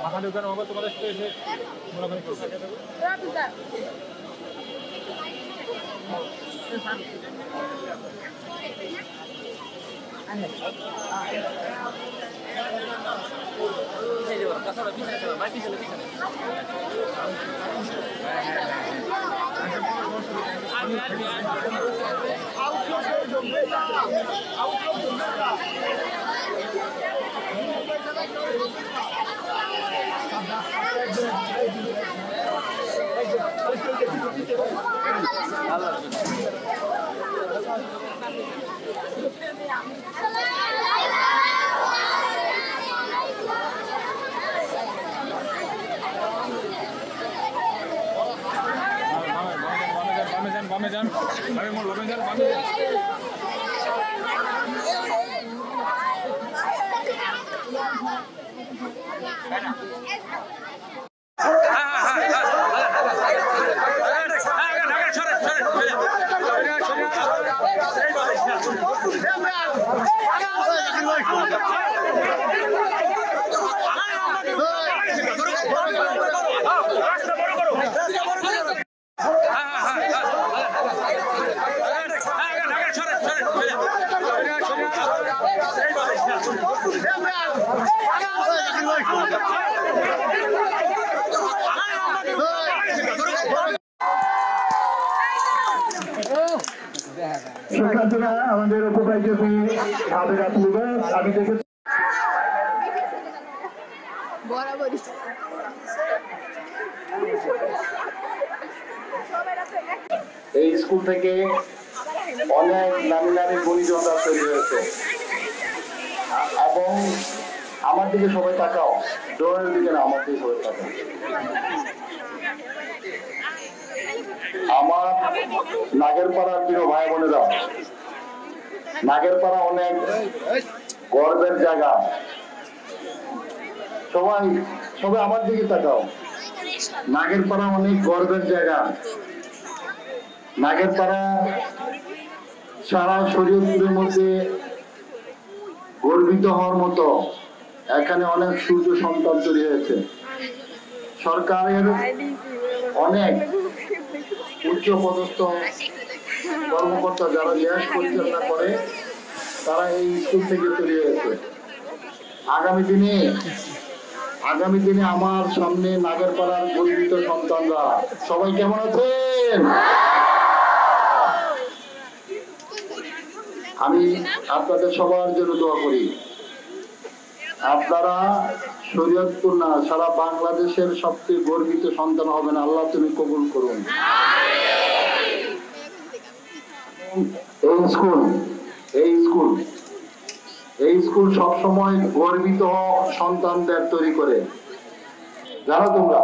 মাথা ঢুকানো হবে তোমাদের সাথে এসে মোলাকানি করবে। বামে যান, বামে যান, বামে যান। শিক্ষার্থীরা আমাদের উপাচার্য আমি দেখেছি এই স্কুল থেকে অনেক নামি নামি গুণীজনরা তৈরি হয়েছে এবং আমার দিকে সবাই তাকাও, ডোরের দিকে না, আমার দিকে সবাই তাকাও। আমার নাগেরপাড়ার প্রিয় ভাই বোনেরা, নাগেরপাড়া অনেক গর্বের জায়গা। সবাই সবাই আমার দিকে তাকাও। নাগেরপাড়া অনেক গর্বের জায়গা। নাগেরপাড়া সারা শরীয়তপুরের মধ্যে গর্বিত হওয়ার মতো এখানে অনেক সূর্য সন্তান তৈরি হয়েছে। সরকারের অনেক উচ্চ পদস্থ কর্মকর্তা যারা দেশ পরিচালনা করে তারা এই স্কুল থেকে তৈরি হয়েছে। আগামী দিনে আমার সামনে নাগেরপাড়ার গর্বিত সন্তানরা সবাই কেমন আছেন? আমি আপনাদের সবার জন্য দোয়া করি। আপনারা শরীয়তপুর না, সারা বাংলাদেশের সবচেয়ে গর্বিত সন্তান হবেন। আল্লাহ তুমি কবুল করুন। এই স্কুল সবসময় গর্বিত সন্তানদের তৈরি করে, জানো তোমরা।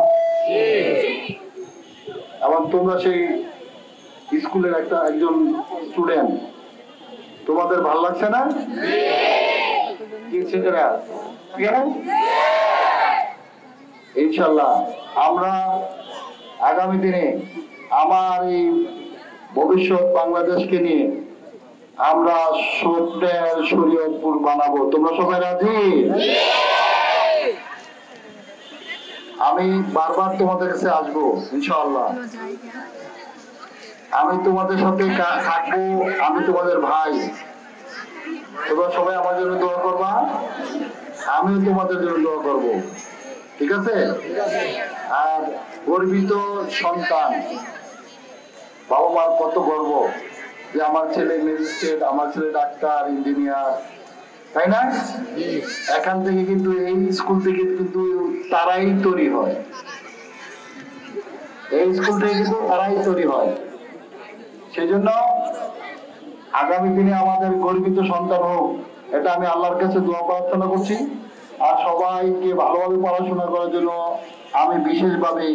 এবং তোমরা সেই স্কুলের একজন স্টুডেন্ট, তোমাদের ভালো লাগছে না? ইনশাল্লাহ আমরা আগামী দিনে আমার এই ভবিষ্যৎ বাংলাদেশকে নিয়ে আমরা সত্যের শরীয়তপুর বানাবো। তোমরা সবাই রাজি? আমি বারবার তোমাদের কাছে আসবো ইনশাআল্লাহ। আমি তোমাদের সাথে থাকবো, আমি তোমাদের ভাই। তোমরা সবাই আমার জন্য দোয়া করবা, আমিও তোমাদের জন্য দোয়া করব, ঠিক আছে? আর গর্বিত সন্তান, বাবা মার কত গর্ব যে আমার ছেলে ম্যাজিস্ট্রেট, আমার ছেলে ডাক্তার, ইঞ্জিনিয়ার, তাই না? এখান থেকে কিন্তু এই স্কুল থেকে কিন্তু তারাই তৈরি হয়, এই স্কুল থেকে কিন্তু তারাই তৈরি হয়। সেই জন্য আগামী দিনে আমাদের গর্বিত সন্তান হোক, এটা আমি আল্লাহর কাছে দোয়া প্রার্থনা করছি। আর সবাইকে ভালোভাবে পড়াশোনা করার জন্য আমি বিশেষভাবে